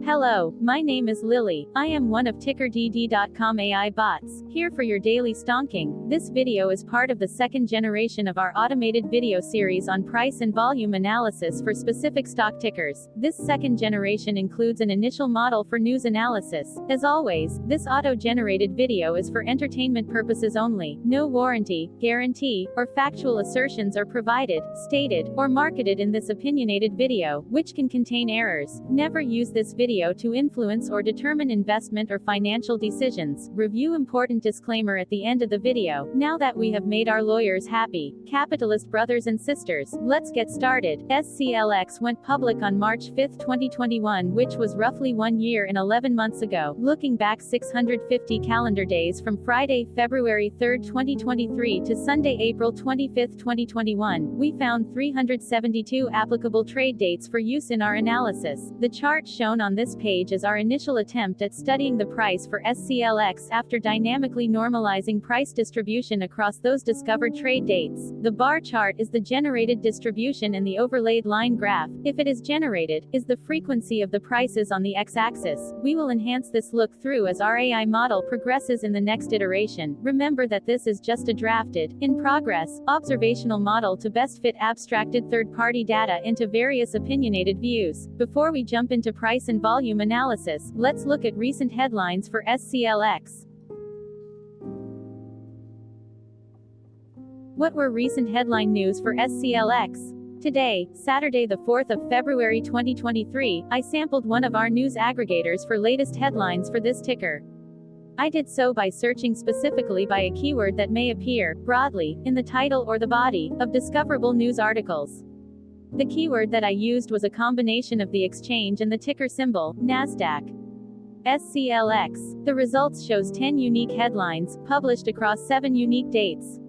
Hello, my name is Lily. I am one of TickerDD.com AI bots, here for your daily stonking. This video is part of the second generation of our automated video series on price and volume analysis for specific stock tickers. This second generation includes an initial model for news analysis. As always, this auto-generated video is for entertainment purposes only. No warranty, guarantee, or factual assertions are provided, stated, or marketed in this opinionated video, which can contain errors. Never use this video to influence or determine investment or financial decisions. Review important disclaimer at the end of the video. Now that we have made our lawyers happy, capitalist brothers and sisters, let's get started. SCLX went public on March 5, 2021, which was roughly 1 year and 11 months ago. Looking back 650 calendar days from Friday, February 3, 2023 to Sunday, April 25, 2021, we found 372 applicable trade dates for use in our analysis. The chart shown on this page is our initial attempt at studying the price for SCLX after dynamically normalizing price distribution across those discovered trade dates. The bar chart is the generated distribution and the overlaid line graph, if it is generated, is the frequency of the prices on the x-axis. We will enhance this look through as our AI model progresses in the next iteration. Remember that this is just a drafted, in progress, observational model to best fit abstracted third-party data into various opinionated views. Before we jump into price and volume analysis, let's look at recent headlines for SCLX. What were recent headline news for SCLX? Today, Saturday the 4th of February 2023, I sampled one of our news aggregators for latest headlines for this ticker. I did so by searching specifically by a keyword that may appear, broadly, in the title or the body, of discoverable news articles. The keyword that I used was a combination of the exchange and the ticker symbol, NASDAQ. SCLX. The results shows 10 unique headlines, published across 7 unique dates.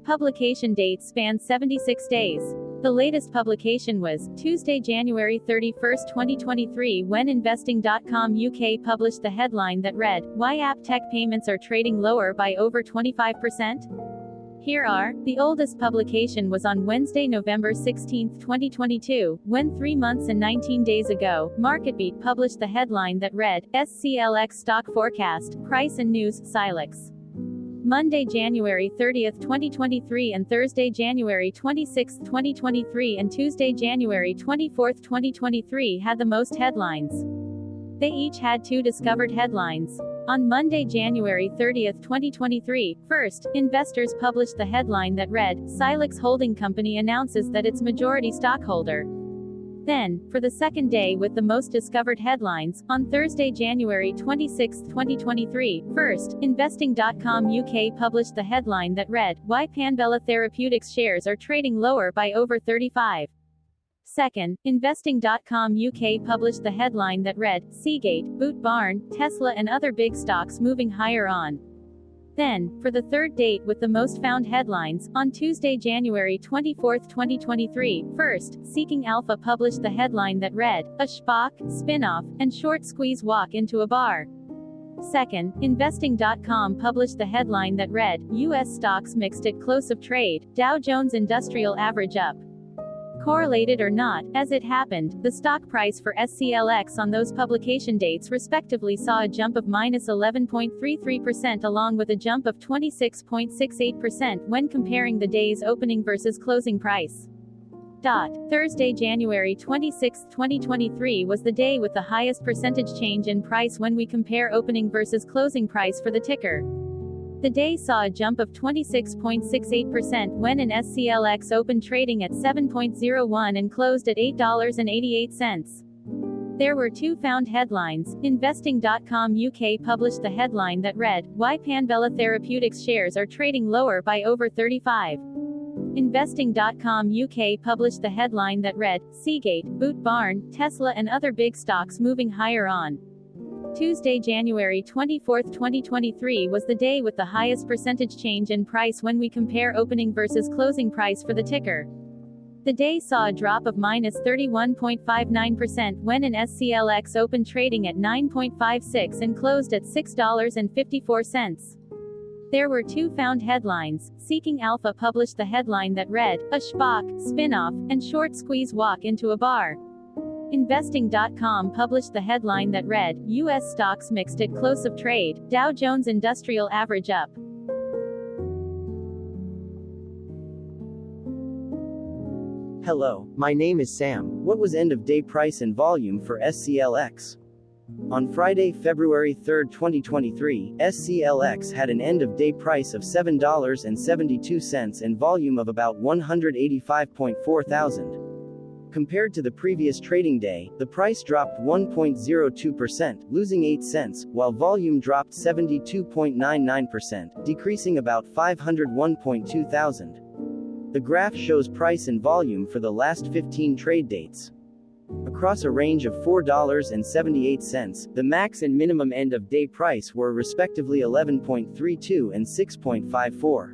Publication dates span 76 days. The latest publication was Tuesday, January 31, 2023, when Investing.com UK published the headline that read, "Why app tech payments are trading lower by over 25%?" Here are, the oldest publication was on Wednesday, November 16, 2022, when 3 months and 19 days ago, MarketBeat published the headline that read, SCLX Stock Forecast, Price and News, SCLX. Monday, January 30, 2023 and Thursday, January 26, 2023 and Tuesday, January 24, 2023 had the most headlines. They each had 2 discovered headlines. On Monday, January 30, 2023, first, investors published the headline that read, SCLX Holding Company announces that its majority stockholder. Then, for the second day with the most discovered headlines, on Thursday, January 26, 2023, first, Investing.com UK published the headline that read, Why Panbela Therapeutics shares are trading lower by over 35. Second, Investing.com UK published the headline that read, Seagate, Boot Barn, Tesla and other big stocks moving higher on. Then, for the third date with the most found headlines, on Tuesday, January 24, 2023, first, Seeking Alpha published the headline that read, A SPAC, Spin-off, and Short Squeeze Walk into a Bar. Second, Investing.com published the headline that read, U.S. stocks mixed at close of trade, Dow Jones Industrial Average up. Correlated or not, as it happened, the stock price for SCLX on those publication dates respectively saw a jump of -11.33% along with a jump of 26.68% when comparing the day's opening versus closing price. Thursday, January 26, 2023 was the day with the highest percentage change in price when we compare opening versus closing price for the ticker. The day saw a jump of 26.68% when an SCLX opened trading at 7.01 and closed at $8.88. There were 2 found headlines. Investing.com UK published the headline that read, Why Panbela Therapeutics shares are trading lower by over 35. Investing.com UK published the headline that read, Seagate, Boot Barn, Tesla and other big stocks moving higher on. Tuesday, January 24, 2023 was the day with the highest percentage change in price when we compare opening versus closing price for the ticker. The day saw a drop of -31.59% when an SCLX opened trading at 9.56 and closed at $6.54. There were 2 found headlines. Seeking Alpha published the headline that read, A SPAC, Spin-off, and Short Squeeze Walk into a Bar. Investing.com published the headline that read, U.S. stocks mixed at close of trade, Dow Jones Industrial Average up. Hello, my name is Sam. What was end-of-day price and volume for SCLX? On Friday, February 3, 2023, SCLX had an end-of-day price of $7.72 and volume of about 185.4 thousand. Compared to the previous trading day, the price dropped 1.02%, losing 8 cents, while volume dropped 72.99%, decreasing about 501.2 thousand. The graph shows price and volume for the last 15 trade dates. Across a range of $4.78, the max and minimum end-of-day price were respectively 11.32 and 6.54.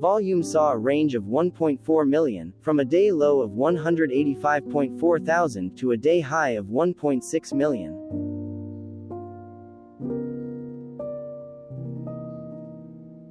Volume saw a range of 1.4 million, from a day low of 185.4 thousand to a day high of 1.6 million.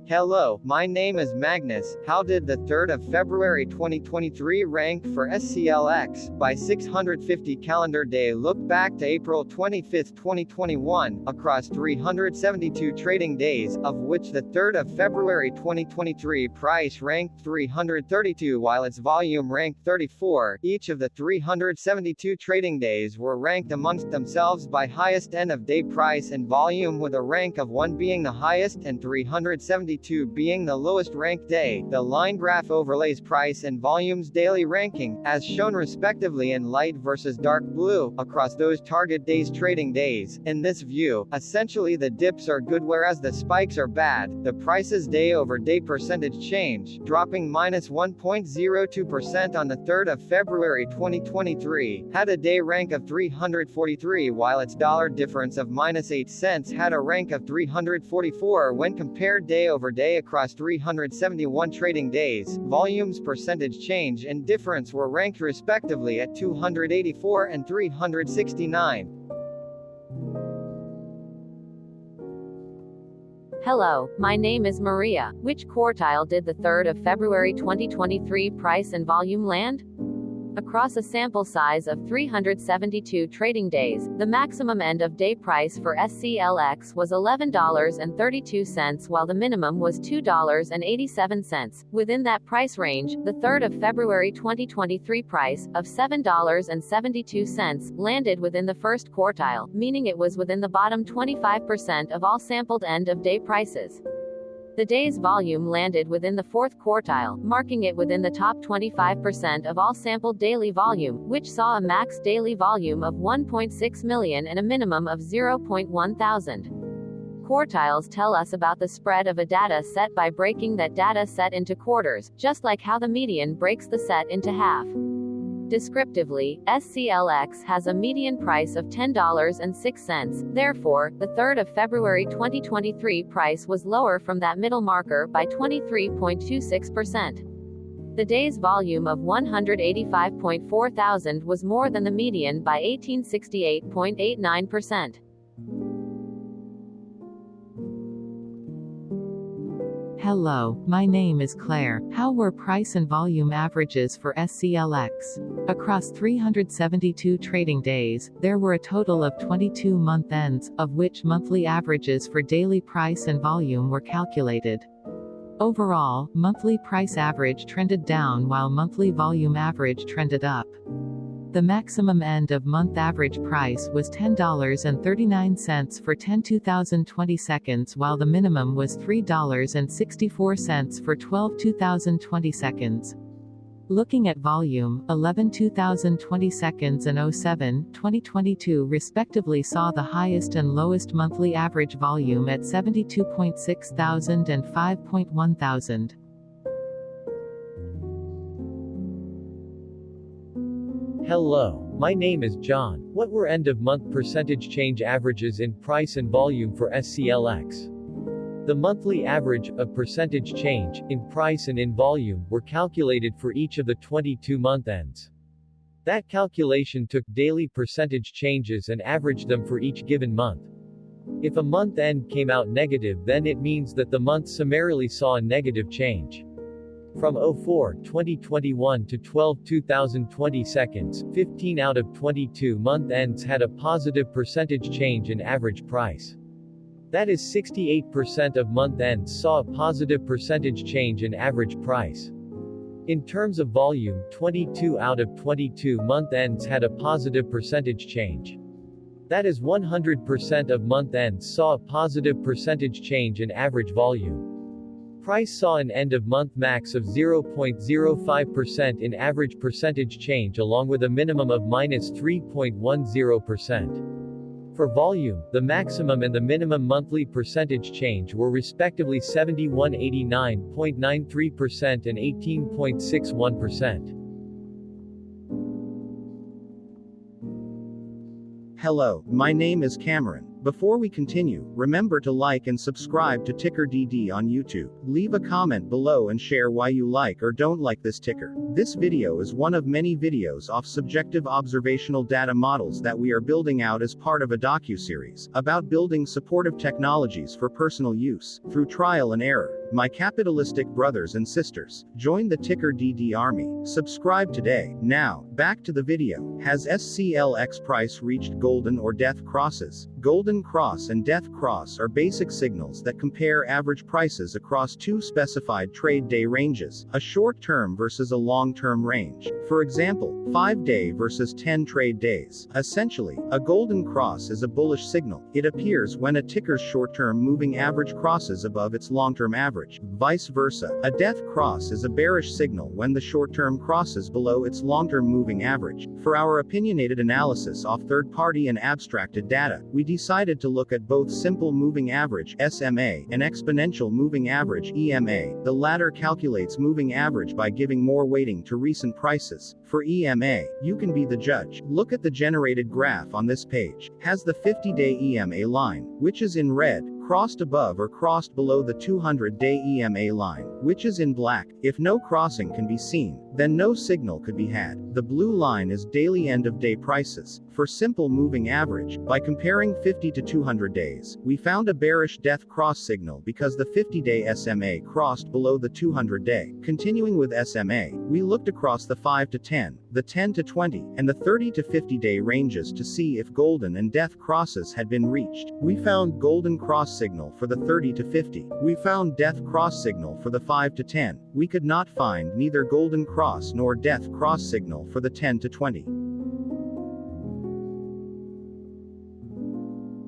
Hello, my name is Magnus. How did the 3rd of February 2023 rank for SCLX? By 650 calendar day look back to April 25, 2021, across 372 trading days, of which the 3rd of February 2023 price ranked 332 while its volume ranked 34. Each of the 372 trading days were ranked amongst themselves by highest end-of-day price and volume, with a rank of 1 being the highest and 372 being the lowest ranked day. The line graph overlays price and volume's daily ranking, as shown respectively in light versus dark blue, across those target days trading days. In this view, essentially the dips are good whereas the spikes are bad. The price's day-over-day percentage change, dropping -1.02% on the 3rd of February 2023, had a day rank of 343, while its dollar difference of -8 cents had a rank of 344 when compared day over day across 371 trading days. Volume's percentage change and difference were ranked respectively at 284 and 369. Hello, my name is Maria. Which quartile did the 3rd of February 2023 price and volume land? Across a sample size of 372 trading days, the maximum end-of-day price for SCLX was $11.32 while the minimum was $2.87. Within that price range, the 3rd of February 2023 price, of $7.72, landed within the first quartile, meaning it was within the bottom 25% of all sampled end-of-day prices. The day's volume landed within the 4th quartile, marking it within the top 25% of all sampled daily volume, which saw a max daily volume of 1.6 million and a minimum of 0.1 thousand. Quartiles tell us about the spread of a data set by breaking that data set into quarters, just like how the median breaks the set into half. Descriptively, SCLX has a median price of $10.06, therefore, the 3rd of February 2023 price was lower from that middle marker by 23.26%. The day's volume of 185.4 thousand was more than the median by 1868.89%. Hello, my name is Claire. How were price and volume averages for SCLX? Across 372 trading days, there were a total of 22 month ends, of which monthly averages for daily price and volume were calculated. Overall, monthly price average trended down while monthly volume average trended up. The maximum end-of-month average price was $10.39 for 10 2020 seconds while the minimum was $3.64 for 12 2020 seconds. Looking at volume, 11 2020 seconds and 07 2022 respectively saw the highest and lowest monthly average volume at 72.6 thousand and 5.1 thousand. Hello, my name is John. What were end-of-month percentage change averages in price and volume for SCLX? The monthly average of percentage change, in price and in volume, were calculated for each of the 22 month ends. That calculation took daily percentage changes and averaged them for each given month. If a month end came out negative, then it means that the month summarily saw a negative change. From 04/2021 to 12/2020 seconds, 15 out of 22 month ends had a positive percentage change in average price. That is 68% of month ends saw a positive percentage change in average price. In terms of volume, 22 out of 22 month ends had a positive percentage change. That is 100% of month ends saw a positive percentage change in average volume. Price saw an end-of-month max of 0.05% in average percentage change along with a minimum of -3.10%. For volume, the maximum and the minimum monthly percentage change were respectively 71.89.93% and 18.61%. Hello, my name is Cameron. Before we continue, remember to like and subscribe to TickerDD on YouTube. Leave a comment below and share why you like or don't like this ticker. This video is one of many videos off subjective observational data models that we are building out as part of a docu-series about building supportive technologies for personal use, through trial and error. My capitalistic brothers and sisters, join the TickerDD army. Subscribe today. Now, back to the video. Has SCLX price reached golden or death crosses? Golden cross and death cross are basic signals that compare average prices across two specified trade day ranges, a short-term versus a long-term range. For example, 5-day versus 10 trade days. Essentially, a golden cross is a bullish signal. It appears when a ticker's short-term moving average crosses above its long-term average. Vice versa, a death cross is a bearish signal when the short-term crosses below its long-term moving average. For our opinionated analysis of third-party and abstracted data, we decided to look at both simple moving average (SMA) and exponential moving average (EMA). The latter calculates moving average by giving more weighting to recent prices. For EMA, you can be the judge. Look at the generated graph on this page. Has the 50-day EMA line, which is in red, crossed above or crossed below the 200-day EMA line, which is in black. If no crossing can be seen, then no signal could be had. The blue line is daily end-of-day prices. For simple moving average, by comparing 50 to 200 days, we found a bearish death cross signal because the 50-day SMA crossed below the 200-day. Continuing with SMA, we looked across the 5 to 10, the 10 to 20, and the 30 to 50-day ranges to see if golden and death crosses had been reached. We found golden cross signal for the 30 to 50. We found death cross signal for the 5 to 10. We could not find neither golden cross nor death cross signal for the 10 to 20.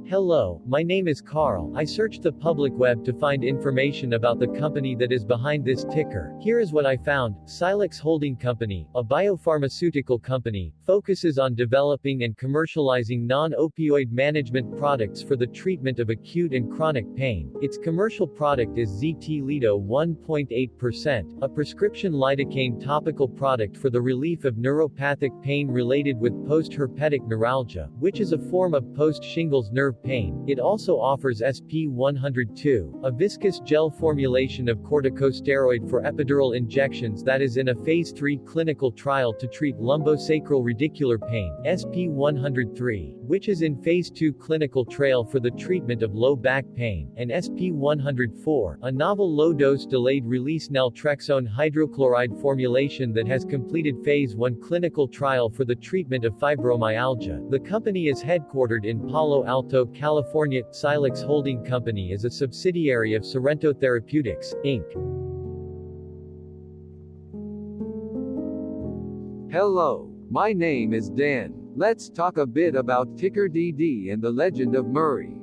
Hello, my name is Carl. I searched the public web to find information about the company that is behind this ticker. Here is what I found. SCLX Holding Company, a biopharmaceutical company, focuses on developing and commercializing non-opioid management products for the treatment of acute and chronic pain. Its commercial product is ZT-Lido 1.8%, a prescription lidocaine topical product for the relief of neuropathic pain related with post-herpetic neuralgia, which is a form of post-shingles nerve pain. It also offers SP-102, a viscous gel formulation of corticosteroid for epidural injections that is in a Phase 3 clinical trial to treat lumbosacral radicular pain, SP-103, which is in Phase 2 clinical trial for the treatment of low back pain, and SP-104, a novel low-dose delayed-release naltrexone hydrochloride formulation that has completed Phase 1 clinical trial for the treatment of fibromyalgia. The company is headquartered in Palo Alto, California. SCLX Holding Company is a subsidiary of Sorrento Therapeutics, Inc. Hello, my name is Dan. Let's talk a bit about TickerDD and the Legend of Murray.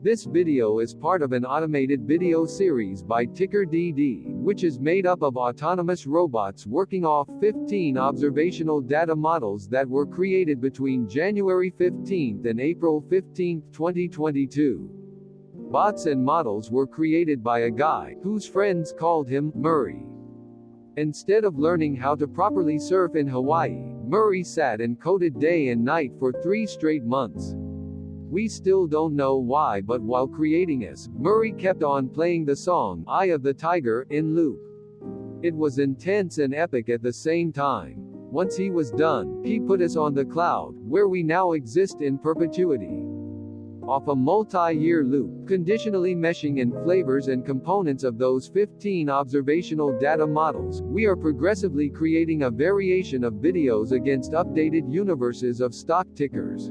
This video is part of an automated video series by TickerDD, which is made up of autonomous robots working off 15 observational data models that were created between January 15 and April 15, 2022. Bots and models were created by a guy, whose friends called him Murray. Instead of learning how to properly surf in Hawaii, Murray sat and coded day and night for 3 straight months. We still don't know why, but while creating us, Murray kept on playing the song, Eye of the Tiger, in loop. It was intense and epic at the same time. Once he was done, he put us on the cloud, where we now exist in perpetuity. off a multi-year loop, conditionally meshing in flavors and components of those 15 observational data models. We are progressively creating a variation of videos against updated universes of stock tickers.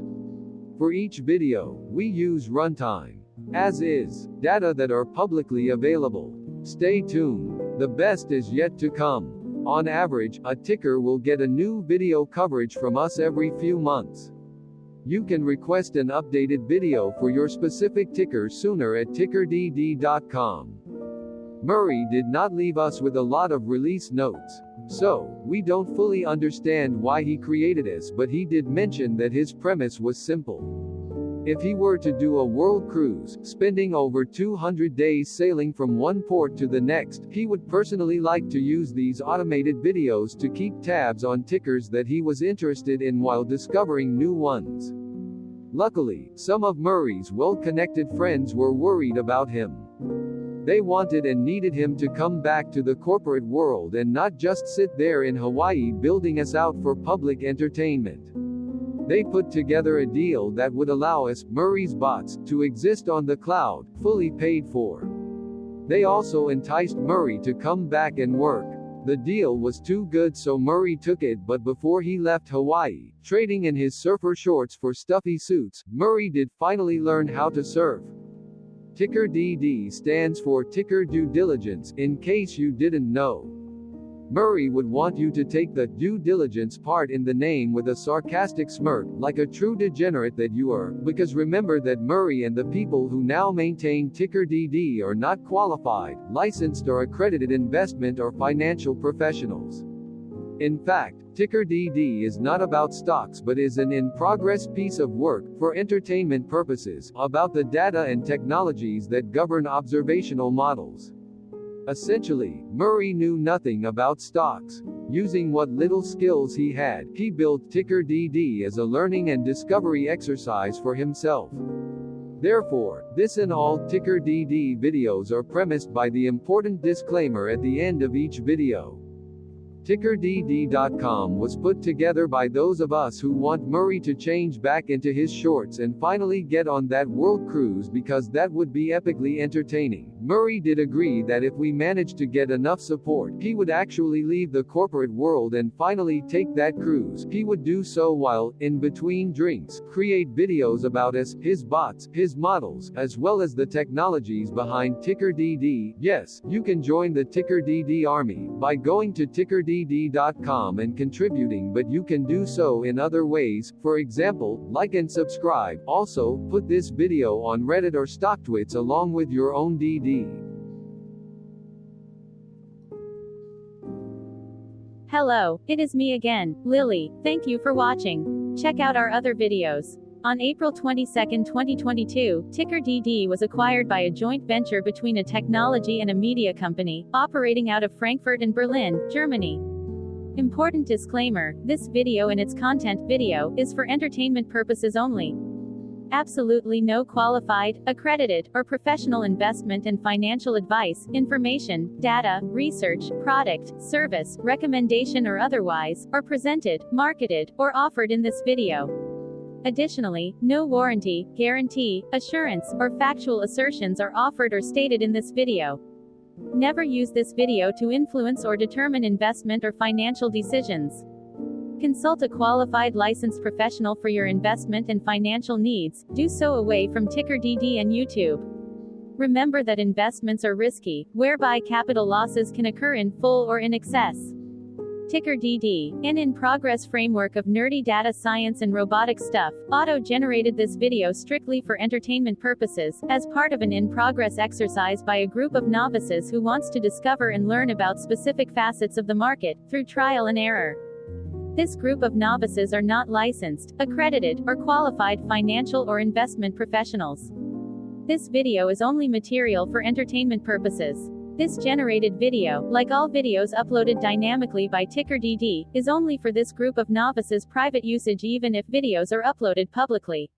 For each video, we use runtime, as is, data that are publicly available. Stay tuned. The best is yet to come. On average, a ticker will get a new video coverage from us every few months. You can request an updated video for your specific ticker sooner at TickerDD.com. Murray did not leave us with a lot of release notes, so we don't fully understand why he created us, but he did mention that his premise was simple. If he were to do a world cruise, spending over 200 days sailing from one port to the next, he would personally like to use these automated videos to keep tabs on tickers that he was interested in while discovering new ones. Luckily, some of Murray's well-connected friends were worried about him. They wanted and needed him to come back to the corporate world and not just sit there in Hawaii building us out for public entertainment. They put together a deal that would allow us, Murray's bots, to exist on the cloud, fully paid for. They also enticed Murray to come back and work. The deal was too good, so Murray took it, but before he left Hawaii, trading in his surfer shorts for stuffy suits, Murray did finally learn how to surf. TickerDD stands for Ticker Due Diligence, in case you didn't know. Murray would want you to take the due diligence part in the name with a sarcastic smirk, like a true degenerate that you are, because remember that Murray and the people who now maintain TickerDD are not qualified, licensed or accredited investment or financial professionals. In fact, TickerDD is not about stocks but is an in-progress piece of work, for entertainment purposes, about the data and technologies that govern observational models. Essentially, Murray knew nothing about stocks. Using what little skills he had, he built TickerDD as a learning and discovery exercise for himself. Therefore, this and all TickerDD videos are premised by the important disclaimer at the end of each video. TickerDD.com was put together by those of us who want Murray to change back into his shorts and finally get on that world cruise, because that would be epically entertaining. Murray did agree that if we managed to get enough support, he would actually leave the corporate world and finally take that cruise. He would do so while, in between drinks, create videos about us, his bots, his models, as well as the technologies behind TickerDD. Yes, you can join the TickerDD army by going to TickerDD.com and contributing, but you can do so in other ways. For example, like and subscribe. Also, put this video on Reddit or StockTwits along with your own DD. Hello, it is me again, Lily. Thank you for watching. Check out our other videos. On April 22, 2022, TickerDD was acquired by a joint venture between a technology and a media company, operating out of Frankfurt and Berlin, Germany. Important disclaimer, this video and its content video is for entertainment purposes only. Absolutely no qualified, accredited, or professional investment and financial advice, information, data, research, product, service, recommendation or otherwise, are presented, marketed, or offered in this video. Additionally, no warranty, guarantee, assurance, or factual assertions are offered or stated in this video. Never use this video to influence or determine investment or financial decisions. Consult a qualified licensed professional for your investment and financial needs. Do so away from TickerDD and YouTube. Remember that investments are risky, whereby capital losses can occur in full or in excess. TickerDD, an in-progress framework of nerdy data science and robotic stuff, auto-generated this video strictly for entertainment purposes, as part of an in-progress exercise by a group of novices who wants to discover and learn about specific facets of the market, through trial and error. This group of novices are not licensed, accredited, or qualified financial or investment professionals. This video is only material for entertainment purposes. This generated video, like all videos uploaded dynamically by TickerDD, is only for this group of novices' private usage even if videos are uploaded publicly.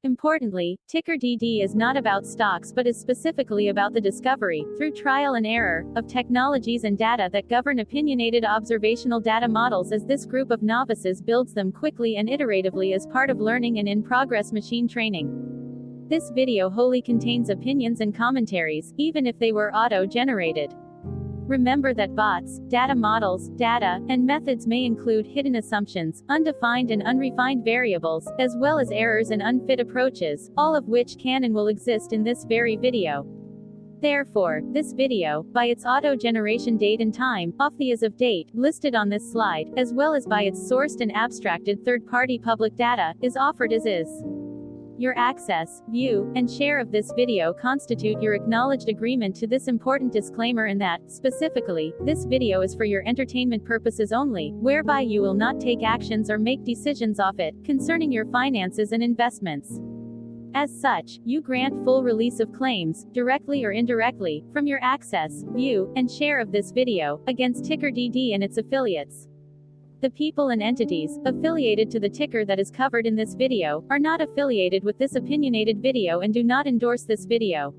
Importantly, TickerDD is not about stocks but is specifically about the discovery, through trial and error, of technologies and data that govern opinionated observational data models as this group of novices builds them quickly and iteratively as part of learning and in-progress machine training. This video wholly contains opinions and commentaries, even if they were auto-generated. Remember that bots, data models, data, and methods may include hidden assumptions, undefined and unrefined variables, as well as errors and unfit approaches, all of which can and will exist in this very video. Therefore, this video, by its auto-generation date and time, off the as of date, listed on this slide, as well as by its sourced and abstracted third-party public data, is offered as is. Your access, view, and share of this video constitute your acknowledged agreement to this important disclaimer and that, specifically, this video is for your entertainment purposes only, whereby you will not take actions or make decisions off it, concerning your finances and investments. As such, you grant full release of claims, directly or indirectly, from your access, view, and share of this video, against TickerDD and its affiliates. The people and entities affiliated to the ticker that is covered in this video are not affiliated with this opinionated video and do not endorse this video.